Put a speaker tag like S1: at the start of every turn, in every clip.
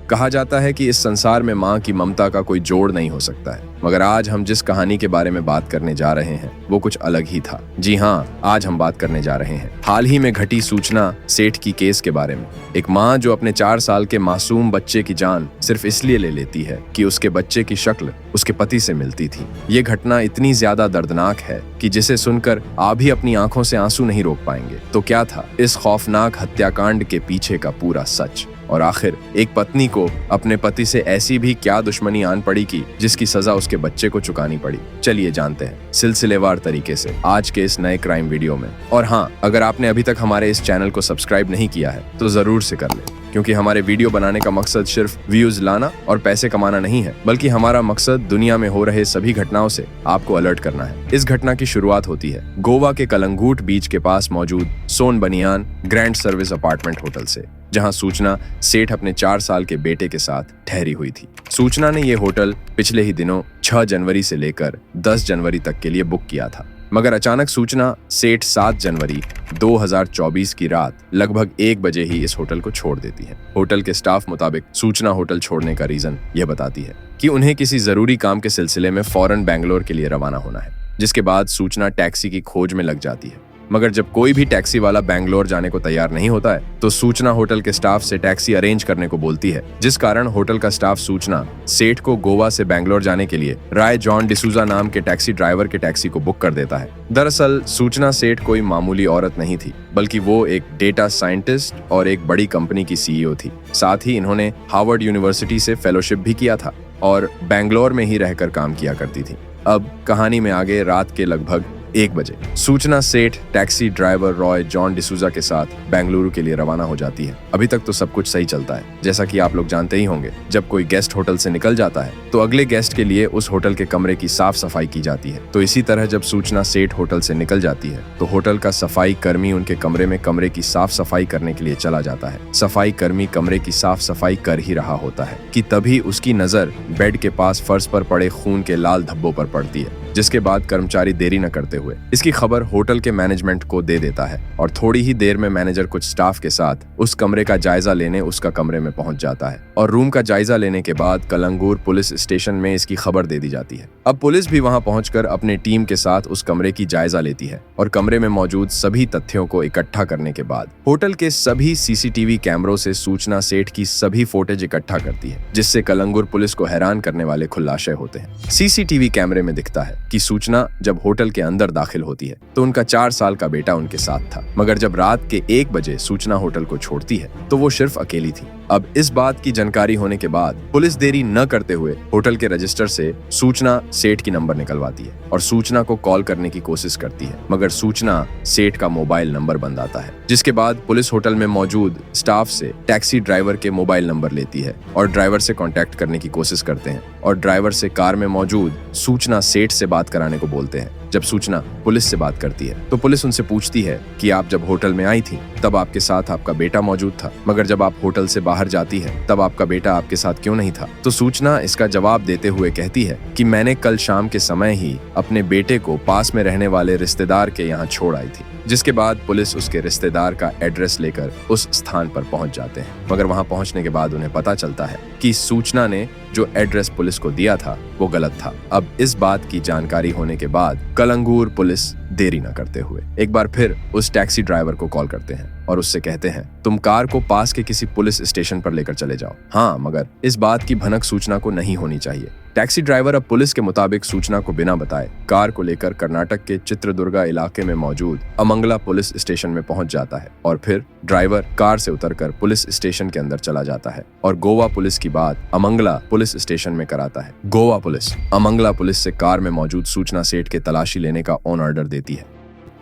S1: कहा जाता है कि इस संसार में माँ की ममता का कोई जोड़ नहीं हो सकता है, मगर आज हम जिस कहानी के बारे में बात करने जा रहे हैं वो कुछ अलग ही था। जी हाँ, आज हम बात करने जा रहे हैं हाल ही में घटी सूचना सेठ की केस के बारे में। एक माँ जो अपने 4 साल के मासूम बच्चे की जान सिर्फ इसलिए ले लेती है कि उसके बच्चे की शक्ल उसके पति से मिलती थी। ये घटना इतनी ज्यादा दर्दनाक है कि जिसे सुनकर आप भी अपनी आंखों से आंसू नहीं रोक पाएंगे। तो क्या था इस खौफनाक हत्याकांड के पीछे का पूरा सच, और आखिर एक पत्नी को अपने पति से ऐसी भी क्या दुश्मनी आन पड़ी कि जिसकी सजा उसके बच्चे को चुकानी पड़ी। चलिए जानते हैं सिलसिलेवार तरीके से आज के इस नए क्राइम वीडियो में। और हाँ, अगर आपने अभी तक हमारे इस चैनल को सब्सक्राइब नहीं किया है तो जरूर से कर ले, क्योंकि हमारे वीडियो बनाने का मकसद सिर्फ व्यूज लाना और पैसे कमाना नहीं है, बल्कि हमारा मकसद दुनिया में हो रहे सभी घटनाओं से आपको अलर्ट करना है। इस घटना की शुरुआत होती है गोवा के कलंगूट बीच के पास मौजूद सोन बनियान ग्रैंड सर्विस अपार्टमेंट होटल से, जहां सूचना सेठ अपने 4 साल के बेटे के साथ ठहरी हुई थी। सूचना ने ये होटल पिछले ही दिनों 6 जनवरी से लेकर 10 जनवरी तक के लिए बुक किया था, मगर अचानक सूचना सेठ 7 जनवरी 2024 की रात लगभग 1 बजे ही इस होटल को छोड़ देती है। होटल के स्टाफ मुताबिक सूचना होटल छोड़ने का रीजन यह बताती है कि उन्हें किसी जरूरी काम के सिलसिले में फौरन बैंगलोर के लिए रवाना होना है, जिसके बाद सूचना टैक्सी की खोज में लग जाती है। मगर जब कोई भी टैक्सी वाला बैंगलोर जाने को तैयार नहीं होता है तो सूचना होटल के स्टाफ से टैक्सी अरेंज करने को बोलती है, जिस कारण होटल का स्टाफ सूचना सेठ को गोवा से बैंगलोर जाने के लिए राय जॉन डिसूजा नाम के टैक्सी ड्राइवर के टैक्सी को बुक कर देता है। दरअसल सूचना सेठ कोई मामूली औरत नहीं थी, बल्कि वो एक डेटा साइंटिस्ट और एक बड़ी कंपनी की सीईओ थी। साथ ही इन्होंने हार्वर्ड यूनिवर्सिटी से फेलोशिप भी किया था और बैंगलोर में ही रहकर काम किया करती थी। अब कहानी में आगे रात के लगभग 1 बजे सूचना सेठ taxi driver Roy John D'Souza के साथ बेंगलुरु के लिए रवाना हो जाती है। अभी तक तो सब कुछ सही चलता है। जैसा कि आप लोग जानते ही होंगे, जब कोई गेस्ट होटल से निकल जाता है तो अगले गेस्ट के लिए उस होटल के कमरे की साफ सफाई की जाती है। तो इसी तरह जब सूचना सेठ होटल से निकल जाती है तो होटल का सफाई कर्मी उनके कमरे में कमरे की साफ सफाई करने के लिए चला जाता है। सफाई कर्मी कमरे की साफ सफाई कर ही रहा होता है कि तभी उसकी नजर बेड के पास फर्श पर पड़े खून के लाल धब्बों पर पड़ती है, जिसके बाद कर्मचारी देरी न करते हुए इसकी खबर होटल के मैनेजमेंट को दे देता है और थोड़ी ही देर में मैनेजर कुछ स्टाफ के साथ उस कमरे का जायजा लेने उसका कमरे में पहुंच जाता है और रूम का जायजा लेने के बाद कलंगूर पुलिस स्टेशन में इसकी खबर दे दी जाती है। अब पुलिस भी वहां पहुंचकर अपने टीम के साथ उस कमरे की जायजा लेती है और कमरे में मौजूद सभी तथ्यों को इकट्ठा करने के बाद होटल के सभी सीसीटीवी कैमरों से सूचना सेठ की सभी फुटेज इकट्ठा करती है, जिससे कलंगूर पुलिस को हैरान करने वाले खुलासे होते हैं। सीसीटीवी कैमरे में दिखता है कि सूचना जब होटल के अंदर दाखिल होती है तो उनका 4 साल का बेटा उनके साथ था, मगर जब रात के 1 बजे सूचना होटल को छोड़ती है तो वो सिर्फ अकेली थी। अब इस बात की जानकारी होने के बाद पुलिस देरी न करते हुए होटल के रजिस्टर से सूचना सेठ की नंबर निकलवाती है और सूचना को कॉल करने की कोशिश करती है, मगर सूचना सेठ का मोबाइल नंबर बंद आता है। जिसके बाद पुलिस होटल में मौजूद स्टाफ से टैक्सी ड्राइवर के मोबाइल नंबर लेती है और ड्राइवर से कांटेक्ट करने की कोशिश करते हैं और ड्राइवर से कार में मौजूद सूचना सेठ से बात कराने को बोलते हैं। जब सूचना पुलिस से बात करती है तो पुलिस उनसे पूछती है कि आप जब होटल में आई थी तब आपके साथ आपका बेटा मौजूद था, मगर जब आप होटल से बाहर जाती है तब आपका बेटा आपके साथ क्यों नहीं था? तो सूचना इसका जवाब देते हुए कहती है कि मैंने कल शाम के समय ही अपने बेटे को पास में रहने वाले रिश्तेदार के यहाँ छोड़ आई थी। जिसके बाद पुलिस उसके रिश्तेदार का एड्रेस लेकर उस स्थान पर पहुंच जाते हैं, मगर वहां पहुंचने के बाद उन्हें पता चलता है कि सूचना ने जो एड्रेस पुलिस को दिया था वो गलत था। अब इस बात की जानकारी होने के बाद कलंगूर पुलिस देरी न करते हुए एक बार फिर उस टैक्सी ड्राइवर को कॉल करते हैं और उससे कहते हैं तुम कार को पास के किसी पुलिस स्टेशन पर लेकर चले जाओ। हाँ, मगर इस बात की भनक सूचना को नहीं होनी चाहिए। टैक्सी ड्राइवर अब पुलिस के मुताबिक सूचना को बिना बताए कार को लेकर कर्नाटक के चित्रदुर्गा इलाके में मौजूद अमंगला पुलिस स्टेशन में पहुंच जाता है और फिर ड्राइवर कार से उतरकर पुलिस स्टेशन के अंदर चला जाता है और गोवा पुलिस की बात अमंगला पुलिस स्टेशन में कराता है। गोवा पुलिस अमंगला पुलिस से कार में मौजूद सूचना सेठ के तलाशी लेने का ऑन ऑर्डर देती है,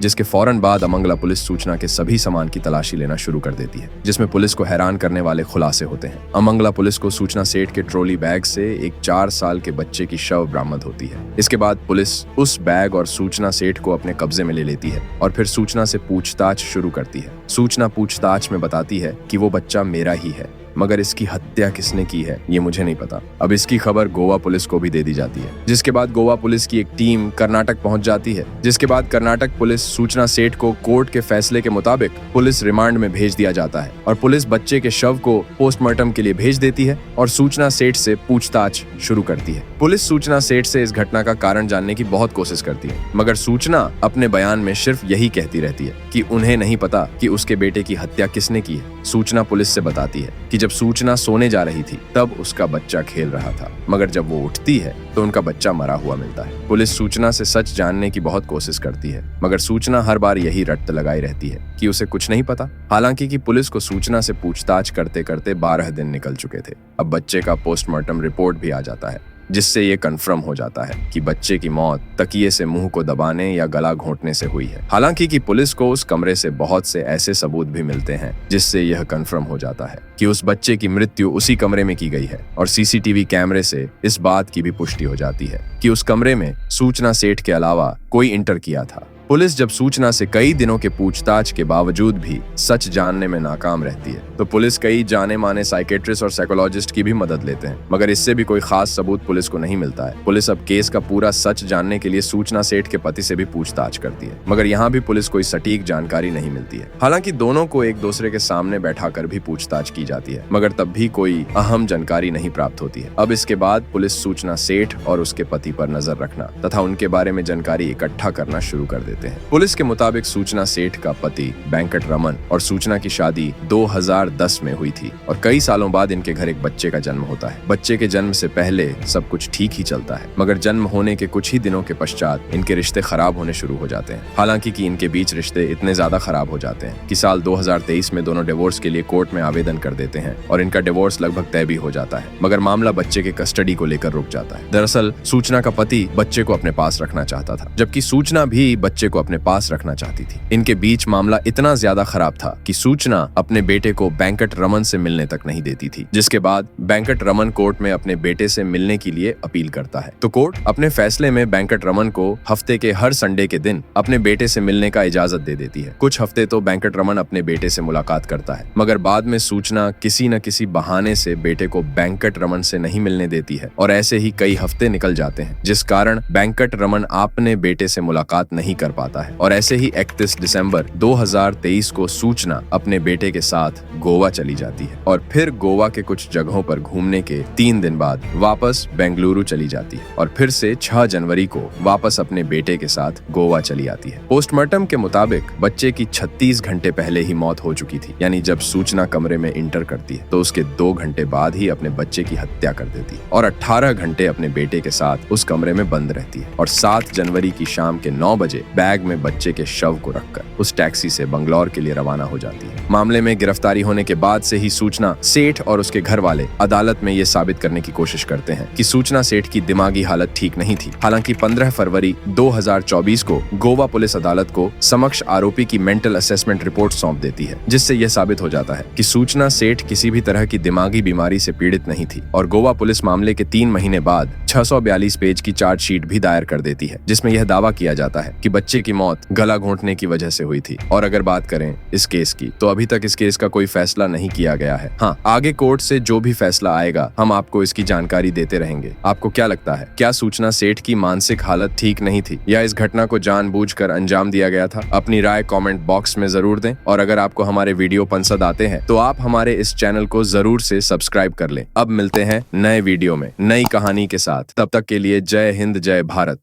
S1: जिसके फौरन बाद अमंगला पुलिस सूचना के सभी सामान की तलाशी लेना शुरू कर देती है, जिसमें पुलिस को हैरान करने वाले खुलासे होते हैं। अमंगला पुलिस को सूचना सेठ के ट्रॉली बैग से एक 4 साल के बच्चे की शव बरामद होती है। इसके बाद पुलिस उस बैग और सूचना सेठ को अपने कब्जे में ले लेती है और फिर सूचना से पूछताछ शुरू करती है। सूचना पूछताछ में बताती है कि वो बच्चा मेरा ही है, मगर इसकी हत्या किसने की है ये मुझे नहीं पता। अब इसकी खबर गोवा पुलिस को भी दे दी जाती है, जिसके बाद गोवा पुलिस की एक टीम कर्नाटक पहुंच जाती है। जिसके बाद कर्नाटक पुलिस सूचना सेठ को कोर्ट के फैसले के मुताबिक पुलिस रिमांड में भेज दिया जाता है और पुलिस बच्चे के शव को पोस्टमार्टम के लिए भेज देती है और सूचना सेठ से पूछताछ शुरू करती है। पुलिस सूचना सेठ से इस घटना का कारण जानने की बहुत कोशिश करती है, मगर सूचना अपने बयान में सिर्फ यही कहती रहती है कि उन्हें नहीं पता कि उसके बेटे की हत्या किसने की है। सूचना पुलिस से बताती है कि जब सूचना सोने जा रही थी तब उसका बच्चा खेल रहा था, मगर जब वो उठती है तो उनका बच्चा मरा हुआ मिलता है। पुलिस सूचना से सच जानने की बहुत कोशिश करती है, मगर सूचना हर बार यही रट्ट लगाई रहती है कि उसे कुछ नहीं पता। हालांकि कि पुलिस को सूचना से पूछताछ करते करते 12 दिन निकल चुके थे। अब बच्चे का पोस्टमार्टम रिपोर्ट भी आ जाता है, जिससे ये कंफर्म हो जाता है कि बच्चे की मौत तकिए से मुंह को दबाने या गला घोंटने से हुई है। हालांकि कि पुलिस को उस कमरे से बहुत से ऐसे सबूत भी मिलते हैं जिससे यह कंफर्म हो जाता है कि उस बच्चे की मृत्यु उसी कमरे में की गई है और सीसीटीवी कैमरे से इस बात की भी पुष्टि हो जाती है कि उस कमरे में सूचना सेठ के अलावा कोई इंटर किया था। पुलिस जब सूचना से कई दिनों के पूछताछ के बावजूद भी सच जानने में नाकाम रहती है तो पुलिस कई जाने माने साइकेट्रिस्ट और साइकोलॉजिस्ट की भी मदद लेते हैं, मगर इससे भी कोई खास सबूत पुलिस को नहीं मिलता है। पुलिस अब केस का पूरा सच जानने के लिए सूचना सेठ के पति से भी पूछताछ करती है, मगर यहाँ भी पुलिस कोई सटीक जानकारी नहीं मिलती है। हालांकि दोनों को एक दूसरे के सामने बैठाकर भी पूछताछ की जाती है, मगर तब भी कोई अहम जानकारी नहीं प्राप्त होती है। अब इसके बाद पुलिस सूचना सेठ और उसके पति पर नजर रखना तथा उनके बारे में जानकारी इकट्ठा करना शुरू कर देते हैं। पुलिस के मुताबिक सूचना सेठ का पति वेंकट रमन और सूचना की शादी 2010 में हुई थी और कई सालों बाद इनके घर एक बच्चे का जन्म होता है। बच्चे के जन्म से पहले सब कुछ ठीक ही चलता है, मगर जन्म होने के कुछ ही दिनों के पश्चात इनके रिश्ते खराब होने शुरू हो जाते हैं। हालांकि कि इनके बीच रिश्ते इतने ज्यादा खराब हो जाते हैं कि साल 2023 में दोनों डिवोर्स के लिए कोर्ट में आवेदन कर देते हैं और इनका डिवोर्स लगभग तय भी हो जाता है, मगर मामला बच्चे के कस्टडी को लेकर रुक जाता है। दरअसल सूचना का पति बच्चे को अपने पास रखना चाहता था, जबकि सूचना भी बच्चे को अपने पास रखना चाहती थी। इनके बीच मामला इतना ज्यादा खराब था कि सूचना अपने बेटे को वेंकट रमन से मिलने तक नहीं देती थी, जिसके बाद वेंकट रमन कोर्ट में अपने बेटे से मिलने के लिए अपील करता है। तो कोर्ट अपने फैसले में वेंकट रमन को हफ्ते के हर संडे के दिन अपने बेटे से मिलने का इजाजत दे देती है। कुछ हफ्ते तो वेंकट रमन अपने बेटे से मुलाकात करता है, मगर बाद में सूचना किसी न किसी बहाने से बेटे को वेंकट रमन से नहीं मिलने देती है और ऐसे ही कई हफ्ते निकल जाते हैं, जिस कारण वेंकट रमन अपने बेटे से मुलाकात नहीं कर पाता है। और ऐसे ही 31 दिसंबर 2023 को सूचना अपने बेटे के साथ गोवा चली जाती है और फिर गोवा के कुछ जगहों पर घूमने के 3 दिन बाद वापस बेंगलुरु चली जाती है और फिर से 6 जनवरी को वापस अपने बेटे के साथ गोवा चली आती है। पोस्टमार्टम के मुताबिक बच्चे की 36 घंटे पहले ही मौत हो चुकी थी, यानी जब सूचना कमरे में इंटर करती है तो उसके 2 घंटे बाद ही अपने बच्चे की हत्या कर देती है और 18 घंटे अपने बेटे के साथ उस कमरे में बंद रहती है और 7 जनवरी की शाम के 9 बजे बैग में बच्चे के शव को रखकर उस टैक्सी से बंगलौर के लिए रवाना हो जाती है। मामले में गिरफ्तारी होने के बाद से ही सूचना सेठ और उसके घर वाले अदालत में ये साबित करने की कोशिश करते हैं कि सूचना सेठ की दिमागी हालत ठीक नहीं थी। हालांकि 15 फरवरी 2024 को गोवा पुलिस अदालत को समक्ष आरोपी की मेंटल असेसमेंट रिपोर्ट सौंप देती है, जिससे यह साबित हो जाता है कि सूचना सेठ किसी भी तरह की दिमागी बीमारी से पीड़ित नहीं थी और गोवा पुलिस मामले के 3 महीने बाद 642 पेज की चार्जशीट भी दायर कर देती है, जिसमें यह दावा किया जाता है कि बच्चे की मौत गला घोंटने की वजह से हुई थी। और अगर बात करें इस केस की तो अभी तक इस केस का कोई फैसला नहीं किया गया है। हाँ, आगे कोर्ट से जो भी फैसला आएगा हम आपको इसकी जानकारी देते रहेंगे। आपको क्या लगता है, क्या सूचना सेठ की मानसिक हालत ठीक नहीं थी या इस घटना को जानबूझकर अंजाम दिया गया था? अपनी राय कमेंट बॉक्स में जरूर दें और अगर आपको हमारे वीडियो पसंद आते हैं तो आप हमारे इस चैनल को जरूर से सब्सक्राइब कर लें। अब मिलते हैं नए वीडियो में नई कहानी के साथ, तब तक के लिए जय हिंद जय भारत।